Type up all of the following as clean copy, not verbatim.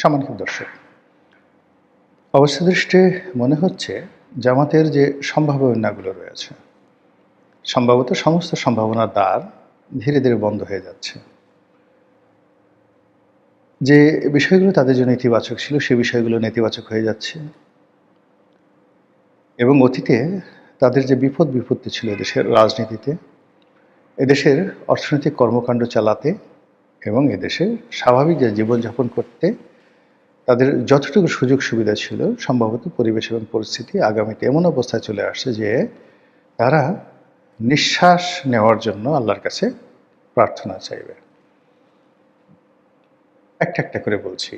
সম্মানিত দর্শক, অবস্থা দৃষ্টে মনে হচ্ছে জামাতের যে সম্ভাবনাগুলো রয়েছে, সম্ভবত সমস্ত সম্ভাবনার দ্বার ধীরে ধীরে বন্ধ হয়ে যাচ্ছে। যে বিষয়গুলো তাদের জন্য ইতিবাচক ছিল সে বিষয়গুলো নেতিবাচক হয়ে যাচ্ছে এবং অতীতে তাদের যে বিপদ বিপত্তি ছিল এদেশের রাজনীতিতে, এদেশের অর্থনৈতিক কর্মকাণ্ড চালাতে এবং এদেশে স্বাভাবিক যে জীবনযাপন করতে তাদের যতটুকু সুযোগ সুবিধা ছিল, সম্ভবত পরিবেশ এবং পরিস্থিতি আগামীতে এমন অবস্থায় চলে আসছে যে তারা নিঃশ্বাস নেওয়ার জন্য আল্লাহর কাছে প্রার্থনা চাইবে। একটা একটা করে বলছি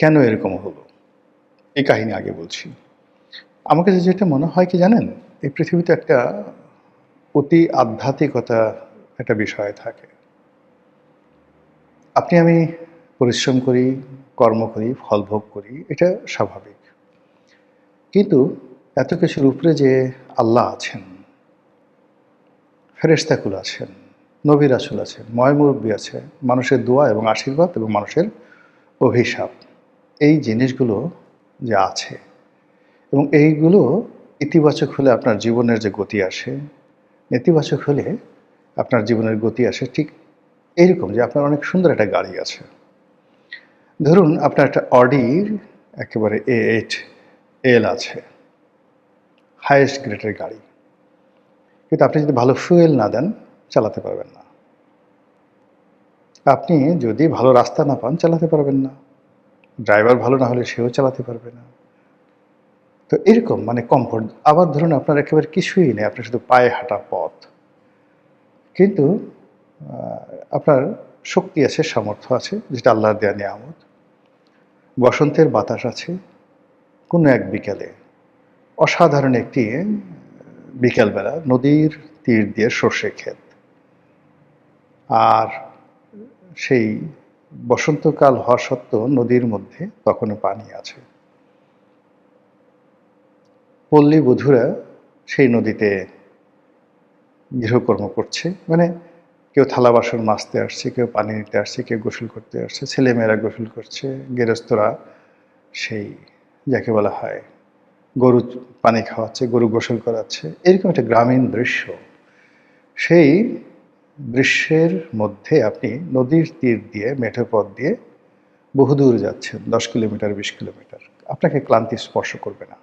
কেন এরকম হলো, এই কাহিনী আগে বলছি। আমার কাছে যেটা মনে হয় কি জানেন, এই পৃথিবীতে একটা অতি আধ্যাত্মিকতা একটা বিষয় থাকে। আপনি আমি পরিশ্রম করি, কর্ম করি, ফল ভোগ করি, এটা স্বাভাবিক। কিন্তু এত কিছুর উপরে যে আল্লাহ আছেন, ফেরেশতাকুল আছেন, নবী রাসূল আছেন, ময়-মুরব্বি আছে, মানুষের দোয়া এবং আশীর্বাদ এবং মানুষের অভিশাপ, এই জিনিসগুলো যে আছে এবং এইগুলো ইতিবাচক হলে আপনার জীবনের যে গতি আসে, নেতিবাচক হলে আপনার জীবনের গতি আসে ঠিক এইরকম যে আপনার অনেক সুন্দর একটা গাড়ি আছে। ধরুন আপনার একটা অডির একেবারে A8 L আছে, হাইয়েস্ট গ্রেডের গাড়ি। কিন্তু আপনি যদি ভালো ফুয়েল না দেন চালাতে পারবেন না। আপনি যদি ভালো রাস্তা না পান চালাতে পারবেন না। ড্রাইভার ভালো না হলে সেও চালাতে পারবে না। তো এরকম মানে কমফোর্ট। আবার ধরুন আপনার একেবারে কিছুই নেই, আপনার শুধু পায়ে হাঁটা পথ। কিন্তু আপনার শক্তি আছে, সামর্থ্য আছে, যেটা আল্লাহর দেয়া নিয়ামত। বসন্তের বাতাস আছে, কোনো এক বিকেলে অসাধারণ একটি বিকেলবেলা নদীর তীর দিয়ে সর্ষে ক্ষেত, আর সেই বসন্তকাল হওয়া সত্ত্বেও নদীর মধ্যে তখনও পানি আছে। পল্লী বধূরা সেই নদীতে গৃহকর্ম করছে, মানে কেউ থালা বাসন মাজতে আসছে, কেউ পানি নিতে আসছে, কেউ গোসল করতে আসছে, ছেলেমেয়েরা গোসল করছে, গেরস্তরা সেই যাকে বলা হয় গরু পানি খাওয়াচ্ছে, গরু গোসল করাচ্ছে, এরকম একটা গ্রামীণ দৃশ্য। সেই দৃশ্যের মধ্যে আপনি নদীর তীর দিয়ে মেঠো পথ দিয়ে বহুদূর যাচ্ছেন, 10 কিলোমিটার 20 কিলোমিটার, আপনাকে ক্লান্তি স্পর্শ করবে না।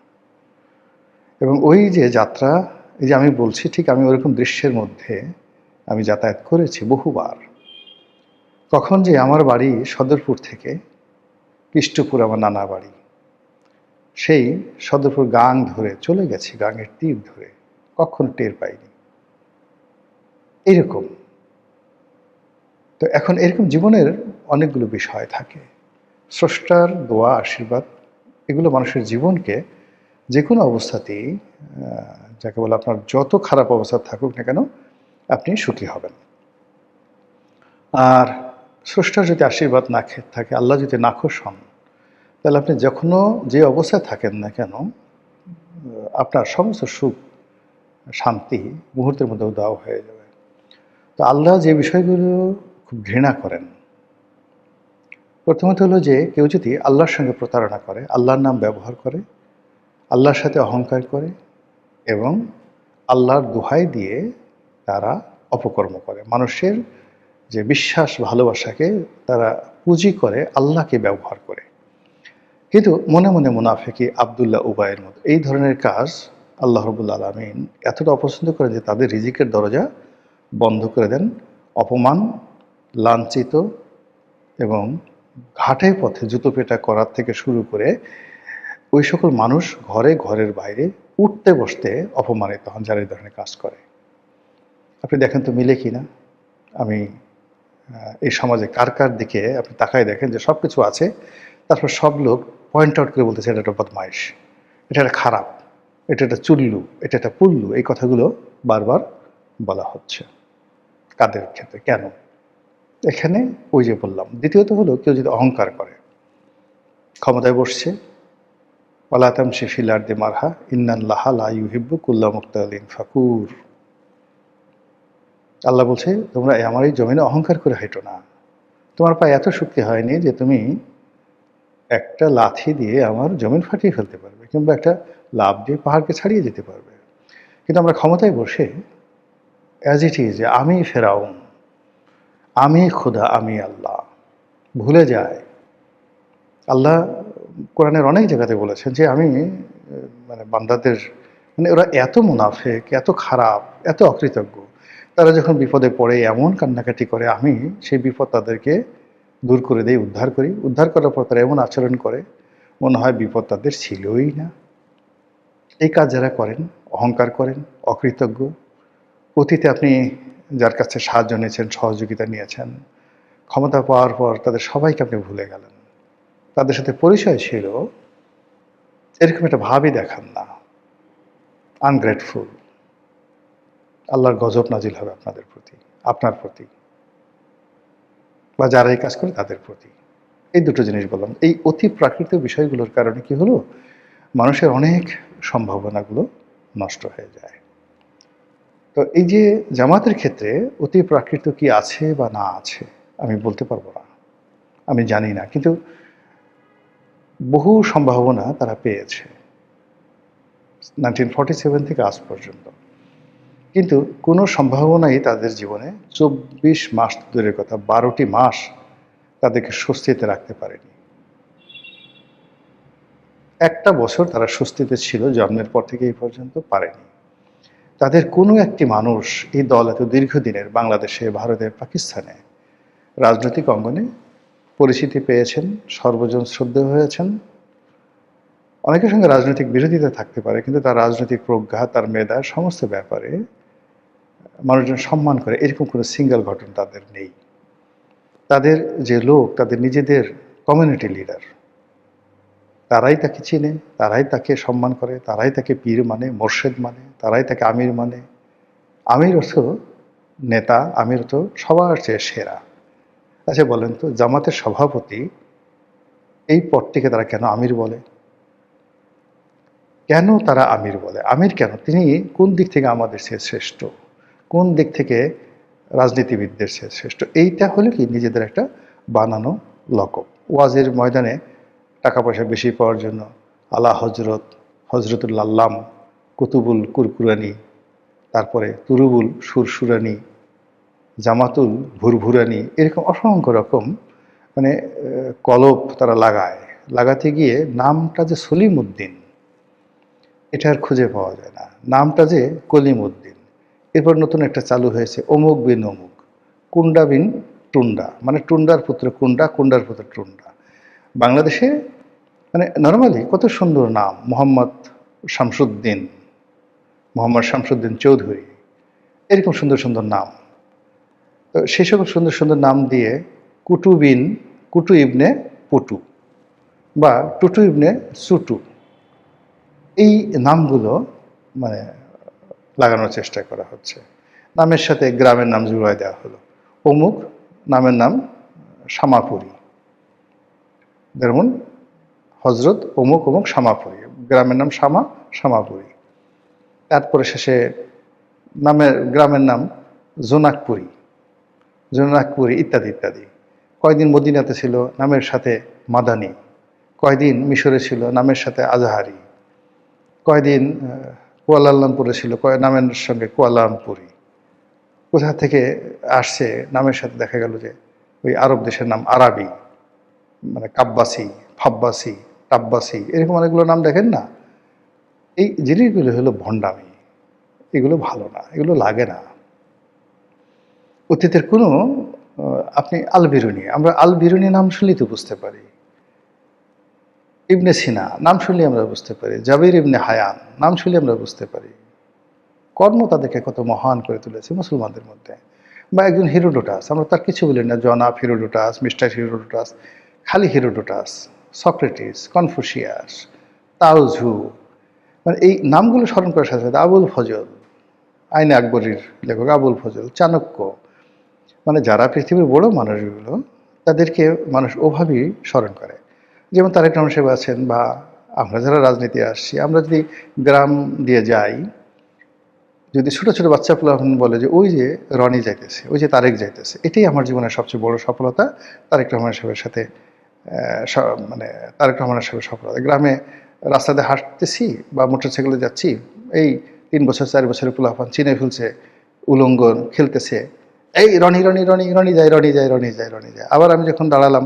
এবং ওই যে যাত্রা, এই যে আমি বলছি ঠিক আমি ওরকম দৃশ্যের মধ্যে আমি যাতায়াত করেছি বহুবার। কখন যে আমার বাড়ি সদরপুর থেকে কৃষ্টপুর আমার নানা বাড়ি, সেই সদরপুর গাং ধরে চলে গেছি, গাঙের তীর ধরে, কখনো টের পাইনি। এরকম তো এখন এরকম জীবনের অনেকগুলো বিষয় থাকে। স্রষ্টার দোয়া আশীর্বাদ এগুলো মানুষের জীবনকে যে কোনো অবস্থাতেই, যাকে বলে আপনার যত খারাপ অবস্থা থাকুক না কেন আপনি সুখী হবেন। আর স্রষ্টার যদি আশীর্বাদ না থাকে, আল্লাহ যদি নাখোশ হন, তাহলে আপনি যখনও যে অবস্থায় থাকেন না কেন আপনার সমস্ত সুখ শান্তি মুহূর্তের মধ্যে উধাও হয়ে যাবে। তো আল্লাহ যে বিষয়গুলো খুব ঘৃণা করেন, প্রথমত হলো যে কেউ যদি আল্লাহর সঙ্গে প্রতারণা করে, আল্লাহর নাম ব্যবহার করে, আল্লাহর সাথে অহংকার করে এবং আল্লাহর দোহাই দিয়ে তারা অপকর্ম করে, মানুষের যে বিশ্বাস ভালোবাসাকে তারা পুঁজি করে আল্লাহকে ব্যবহার করে। কিন্তু মনে মনে মুনাফেকি আবদুল্লাহ উবাইয়ের মতো এই ধরনের কাজ আল্লাহ রাব্বুল আলামিন এতটা অপছন্দ করেন যে তাদের রিজিকের দরজা বন্ধ করে দেন। অপমান, লাঞ্ছিত এবং ঘাটে পথে জুতো পেটা করার থেকে শুরু করে ওই সকল মানুষ ঘরে ঘরের বাইরে উঠতে বসতে অপমানিত হন যারা এই ধরনের কাজ করে। আপনি দেখেন তো মিলে কি না? আমি এই সমাজে কার কার দিকে আপনি তাকায় দেখেন যে সব কিছু আছে, তারপর সব লোক পয়েন্ট আউট করে বলতেছে এটা একটা বদমাইশ, এটা একটা খারাপ, এটা একটা চুল্লু, এটা একটা পুল্লু, এই কথাগুলো বারবার বলা হচ্ছে। কাদের ক্ষেত্রে কেন? এখানে ওই যে বললাম। দ্বিতীয়ত হলো কেউ যদি অহংকার করে, ক্ষমতায় বসছে, ওয়ালা তামশি ফিল আরদি মারহা ইন্নাল্লাহা লা ইউহিব্বু কুল্লা মুখতালিন ফাকুর। আল্লাহ বলছে তোমরা আমার এই জমিনে অহংকার করে হাঁটো না। তোমার পায়ে এত শক্তি হয়নি যে তুমি একটা লাথি দিয়ে আমার জমিন ফাটিয়ে ফেলতে পারবে, কিংবা একটা লাফ দিয়ে পাহাড়কে ছাড়িয়ে যেতে পারবে। কিন্তু আমরা ক্ষমতায় বসে অ্যাজ ইট ইজ, যে আমি ফেরাউন, আমি খোদা, আমি আল্লাহ, ভুলে যায়। আল্লাহ কোরআনের অনেক জায়গাতে বলেছেন যে আমি মানে বান্দাদের, মানে ওরা এত মুনাফেক, এত খারাপ, এত অকৃতজ্ঞ, তারা যখন বিপদে পড়ে এমন কান্নাকাটি করে, আমি সেই বিপদ তাদেরকে দূর করে দিই, উদ্ধার করি। উদ্ধার করার পর তারা এমন আচরণ করে মনে হয় বিপদ তাদের ছিলই না। এই কাজ যারা করেন, অহংকার করেন, অকৃতজ্ঞ, অতীতে আপনি যার কাছে সাহায্য নিয়েছেন, সহযোগিতা নিয়েছেন, ক্ষমতা পাওয়ার পর তাদের সবাইকে আপনি ভুলে গেলেন, তাদের সাথে পরিচয় ছিল, এরকম একটা ভাবই দেখান না, আনগ্রেটফুল, আল্লাহর গজব নাজিল হবে আপনাদের প্রতি, আপনার প্রতি, বা যারা এই কাজ করে তাদের প্রতি। এই দুটো জিনিস বললাম। এই অতি প্রাকৃতিক বিষয়গুলোর কারণে কি হলো, মানুষের অনেক সম্ভাবনাগুলো নষ্ট হয়ে যায়। তো এই যে জামাতের ক্ষেত্রে অতি প্রাকৃত কি আছে বা না আছে আমি বলতে পারবো না, আমি জানি না, কিন্তু বহু সম্ভাবনা তারা পেয়েছে 1947 থেকে আজ পর্যন্ত। কিন্তু কোনো সম্ভাবনাই তাদের জীবনে 24 মাস দূরের কথা, 12টি মাস তাদেরকে স্বস্তিতে রাখতে পারেনি। একটা বছর তারা স্বস্তিতে ছিল, জন্মের পর থেকে এই পর্যন্ত পারেনি। তাদের কোনো একটি মানুষ, এই দল এত দীর্ঘদিনের বাংলাদেশে, ভারতে, পাকিস্তানে রাজনৈতিক অঙ্গনে পরিচিতি পেয়েছেন, সর্বজন শ্রদ্ধেয় হয়েছেন। অনেকের সঙ্গে রাজনৈতিক বিরোধিতা থাকতে পারে, কিন্তু তার রাজনৈতিক প্রজ্ঞা, তার মেধা, সমস্ত ব্যাপারে মানুষজন সম্মান করে, এরকম কোনো সিঙ্গেল ঘটনা তাদের নেই। তাদের যে লোক, তাদের নিজেদের কমিউনিটি লিডার, তারাই তাকে চিনে, তারাই তাকে সম্মান করে, তারাই তাকে পীর মানে, মোর্শেদ মানে, তারাই তাকে আমির মানে। আমির অর্থ নেতা, আমির অর্থ সবার চেয়ে সেরা। আচ্ছা বলেন তো, জামাতের সভাপতি, এই পদটিকে তারা কেন আমির বলে? কেন তারা আমির বলে? আমির কেন? তিনি কোন দিক থেকে আমাদের চেয়ে শ্রেষ্ঠ, কোন দিক থেকে রাজনীতিবিদদের চেয়ে শ্রেষ্ঠ? এইটা হলো কি নিজেদের একটা বানানো লকব। ওয়াজের ময়দানে টাকা পয়সা বেশি পাওয়ার জন্য আলা হজরত, হজরতুল আল্লাম, কুতুবুল কুরকুরানি, তারপরে তুরুবুল সুরসুরানি, জামাতুল ভুরভুরানি, এরকম অসংখ্য রকম মানে কলব তারা লাগায়। লাগাতে গিয়ে নামটা যে সলিম উদ্দিন, এটা আর খুঁজে পাওয়া যায় না। নামটা যে কলিম উদ্দিন। এরপর নতুন একটা চালু হয়েছে অমুক বিন অমুক, কুন্ডা বিন টুন্ডা, মানে টুন্ডার পুত্র কুন্ডা, কুন্ডার পুত্র টুন্ডা। বাংলাদেশে মানে নর্মালি কত সুন্দর নাম, মোহাম্মদ শামসুদ্দিন, মোহাম্মদ শামসুদ্দিন চৌধুরী, এরকম সুন্দর সুন্দর নাম। তো সেই সকল সুন্দর সুন্দর নাম দিয়ে কুটু বিন, কুটু ইবনে পুটু, বা টুটু ইবনে সুটু, এই নামগুলো মানে লাগানোর চেষ্টা করা হচ্ছে। নামের সাথে গ্রামের নাম জুড়ায় দেওয়া হলো। অমুক নামের নাম শামাপুরী, যেমন হজরত অমুক অমুক শামাপুরী, গ্রামের নাম শামা, শামাপুরী। তারপরে শেষে গ্রামের নাম জোনাকপুরী, জোনাকপুরী, ইত্যাদি ইত্যাদি। কয়দিন মদিনাতে ছিল, নামের সাথে মাদানী। কয়দিন মিশরে ছিল, নামের সাথে আজহারি। কয়দিন কুয়ালালামপুরে ছিল, নামের সঙ্গে কুয়ালালামপুরি। কোথা থেকে আসছে নামের সাথে দেখা গেল যে ওই আরব দেশের নাম আরাবি, মানে কাব্বাসি, ফাব্বাসি, টাব্বাসি, এরকম অনেকগুলো নাম দেখেন না। এই জিনিসগুলো হলো ভণ্ডামি, এগুলো ভালো না, এগুলো লাগে না। অতীতের কোনো আপনি আল বিরুনি, আমরা আল বিরুনি নাম শুনলেই তো বুঝতে পারি। ইবনে সিনা নাম শুনলে আমরা বুঝতে পারি। জাবির ইবনে হায়ান নাম শুনলে আমরা বুঝতে পারি। কর্ম তাদেরকে কত মহান করে তুলেছে মুসলমানদের মধ্যে। বা একজন হিরোডোটাস, আমরা তার কিছু বলি না, জনাব হিরোডোটাস, মিস্টার হিরোডোটাস, খালি হিরোডোটাস, সক্রেটিস, কনফুসিয়াস, তাওঝু, মানে এই নামগুলো স্মরণ করার সাথে সাথে আবুল ফজল, আইনে আকবরীর লেখক আবুল ফজল, চাণক্য, মানে যারা পৃথিবীর বড় মানুষগুলো, তাদেরকে মানুষ ওভাবেই স্মরণ করে। যেমন তারেক রহমান সাহেব আছেন, বা আমরা যারা রাজনীতি আসছি, আমরা যদি গ্রাম দিয়ে যাই, যদি ছোটো ছোটো বাচ্চা পোলাপান বলে যে ওই যে রনি যাইতেছে, ওই যে তারেক যাইতেছে, এটাই আমার জীবনের সবচেয়ে বড় সফলতা, তারেক রহমান সাহেবের সাথে মানে তারেক রহমানের সঙ্গে সফলতা। গ্রামে রাস্তাতে হাঁটতেছি বা মোটরসাইকেলে যাচ্ছি, এই ৩ বছর ৪ বছরের পোলাপান চিনে ফেলছে, উলঙ্গ খেলতেছে, এই রনি রনি রনি রনি যায় রনি যায় রনি যায় রনি যায়। আবার আমি যখন দাঁড়ালাম,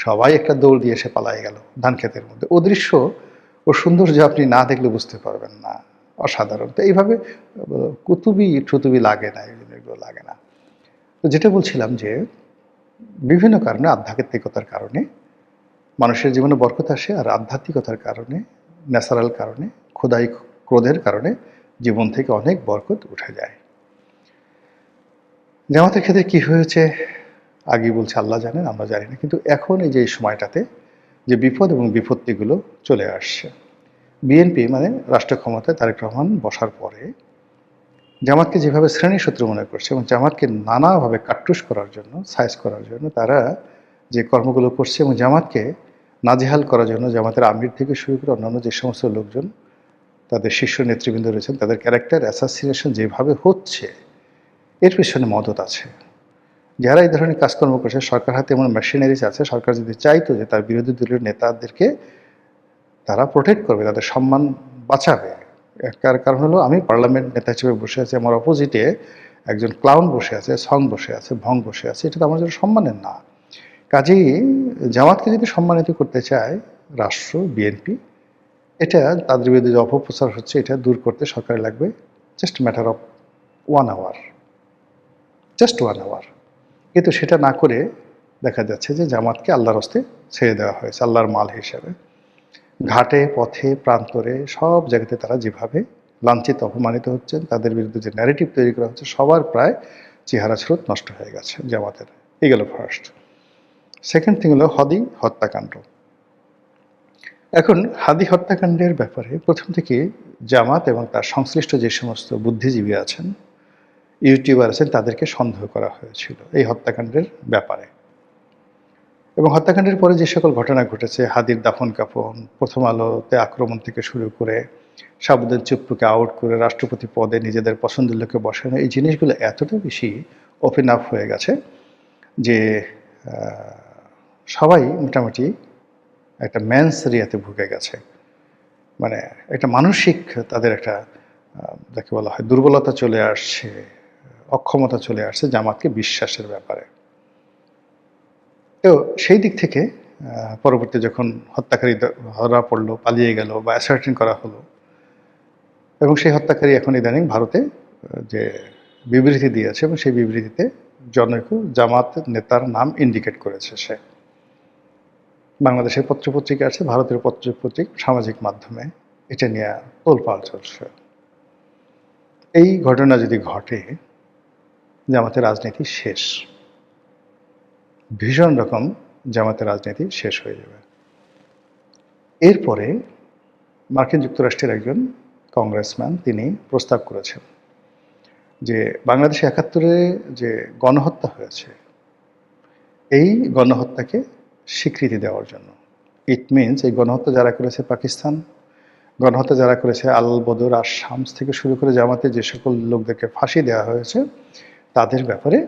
সবাই একটা দৌড় দিয়ে এসে পালাই গেল ধান ক্ষেতের মধ্যে। ও দৃশ্য, ও সৌন্দর্য আপনি না দেখলে বুঝতে পারবেন না। অসাধারণ। তো এইভাবে কুতুবি ঠুতুবি লাগে না, এগুলো লাগে না। তো যেটা বলছিলাম যে বিভিন্ন কারণে, আধ্যাত্মিকতার কারণে মানুষের জীবনে বরকত আসে, আর আধ্যাত্মিকতার কারণে, ন্যাচারাল কারণে, খোদাই ক্রোধের কারণে জীবন থেকে অনেক বরকত উঠে যায়। জামাতের ক্ষেত্রে কি হয়েছে আগে বলছে আল্লাহ জানেন, আমরা জানি না। কিন্তু এখন এই যে এই সময়টাতে যে বিপদ এবং বিপত্তিগুলো চলে আসছে, বিএনপি মানে রাষ্ট্র ক্ষমতায় তারেক রহমান বসার পরে জামাতকে যেভাবে শ্রেণী শত্রু মনে করছে এবং জামাতকে নানাভাবে কাট্টুস করার জন্য, সাইজ করার জন্য তারা যে কর্মগুলো করছে এবং জামাতকে নাজেহাল করার জন্য জামাতের আমির থেকে শুরু করে অন্যান্য যে সমস্ত লোকজন, তাদের শীর্ষ নেতৃবৃন্দ রয়েছেন, তাদের ক্যারেক্টার অ্যাসাসিনেশন যেভাবে হচ্ছে, এর পেছনে মদত আছে। যারা এই ধরনের কাজকর্ম করছে, সরকার হাতে এমন মেশিনারিজ আছে, সরকার যদি চাইতো যে তার বিরোধী দলীয় নেতাদেরকে তারা প্রোটেক্ট করবে, তাদের সম্মান বাঁচাবে। কারণ হলো আমি পার্লামেন্ট নেতা হিসেবে বসে আছি, আমার অপোজিটে একজন ক্লাউন বসে আছে, সং বসে আছে, ভং বসে আছে, এটা তো আমার জন্য সম্মানের না। কাজেই জামাতকে যদি সম্মানিত করতে চায় রাষ্ট্র, বিএনপি, এটা তাদের বিরুদ্ধে যে অপপ্রচার হচ্ছে এটা দূর করতে সরকার লাগবে just matter of 1 hour, just 1 hour. কিন্তু সেটা না করে দেখা যাচ্ছে যে জামাতকে আল্লাহর হস্তে ছেড়ে দেওয়া হয়েছে, আল্লাহর মাল হিসেবে। ঘাটে, পথে, প্রান্তরে সব জায়গাতে তারা যেভাবে লাঞ্ছিত, অপমানিত হচ্ছেন, তাদের বিরুদ্ধে যে ন্যারেটিভ তৈরি করা হচ্ছে, সবার প্রায় চেহারা স্রোত নষ্ট হয়ে গেছে জামাতের। এই গেল ফার্স্ট। সেকেন্ড থিং হলো হাদি হত্যাকাণ্ড। এখন হাদি হত্যাকাণ্ডের ব্যাপারে প্রথম থেকে জামাত এবং তার সংশ্লিষ্ট যে সমস্ত বুদ্ধিজীবী আছেন, ইউটিউবার আছেন, তাদেরকে সন্দেহ করা হয়েছিল এই হত্যাকাণ্ডের ব্যাপারে। এবং হত্যাকাণ্ডের পরে যে সকল ঘটনা ঘটেছে, হাদির দাফন কাফন, প্রথম আলোতে আক্রমণ থেকে শুরু করে শাহাবুদ্দিন চুপ্পুকে আউট করে রাষ্ট্রপতি পদে নিজেদের পছন্দের লোককে বসানো, এই জিনিসগুলো এতটা বেশি ওপেন আপ হয়ে গেছে যে সবাই মোটামুটি একটা ম্যানসেরিয়াতে ভুগে গেছে। মানে একটা মানসিক তাদের একটা যাকে বলা হয় দুর্বলতা চলে আসছে, অক্ষমতা চলে আসছে জামাতকে বিশ্বাসের ব্যাপারে। তো সেই দিক থেকে পরবর্তী যখন হত্যাকারী ধরা পড়লো, পালিয়ে গেল বা অ্যাসার্টেন করা হলো, এবং সেই হত্যাকারী এখন ইদানিং ভারতে যে বিবৃতি দিয়েছে এবং সেই বিবৃতিতে জনৈক জামাত নেতার নাম ইন্ডিকেট করেছে সে। বাংলাদেশের পত্রপত্রিকা আছে, ভারতের পত্রপত্রিকা, সামাজিক মাধ্যমে এটা নিয়ে তোলপাড় চলছে। এই ঘটনা যদি ঘটে, জামাতের রাজনীতি শেষ, ভীষণ রকম জামাতের রাজনীতি শেষ হয়ে যাবে। এরপরে মার্কিন যুক্তরাষ্ট্রের একজন কংগ্রেসম্যান তিনি প্রস্তাব করেছেন যে বাংলাদেশে ৭১-এ যে গণহত্যা হয়েছে, এই গণহত্যাকে স্বীকৃতি দেওয়ার জন্য। ইট মিনস এই গণহত্যা যারা করেছে পাকিস্তান, গণহত্যা যারা করেছে আল বদর আর শামস থেকে শুরু করে জামাতে যে সকল লোকদেরকে ফাঁসি দেওয়া হয়েছে, তাদের ব্যাপারে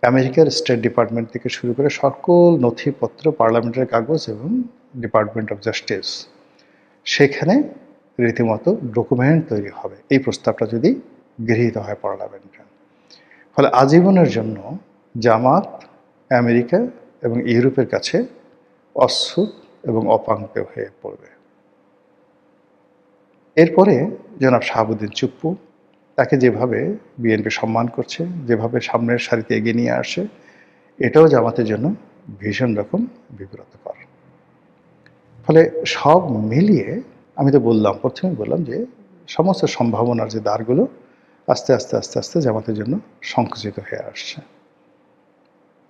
আমেরিকার স্টেট ডিপার্টমেন্ট থেকে শুরু করে সকল নথিপত্র, পার্লামেন্টের কাগজ এবং ডিপার্টমেন্ট অফ জাস্টিস, সেখানে রীতিমতো ডকুমেন্ট তৈরি হবে এই প্রস্তাবটা যদি গৃহীত হয় পার্লামেন্টে। ফলে আজীবনের জন্য জামাত আমেরিকা এবং ইউরোপের কাছে অচ্ছুত এবং অপাঙ্ক্তেয় হয়ে পড়বে। এরপরে জনাব শাহাবুদ্দিন চুপ্পু, তাকে যেভাবে বিএনপি সম্মান করছে, যেভাবে সামনের সারিতে এগিয়ে নিয়ে আসে, এটাও জামাতের জন্য ভীষণ রকম বিব্রতকর। ফলে সব মিলিয়ে আমি তো বললাম, প্রথমে বললাম যে সমস্ত সম্ভাবনার যে দ্বারগুলো আস্তে আস্তে আস্তে আস্তে জামাতের জন্য সংকুচিত হয়ে আসছে।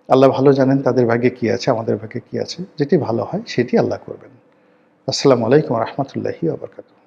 আল্লাহ ভালো জানেন তাদের ভাগ্যে কী আছে, আমাদের ভাগ্যে কী আছে। যেটি ভালো হয় সেটি আল্লাহ করবেন। আসসালামু আলাইকুম রহমতুল্লাহি ওয়া বারাকাতুহু।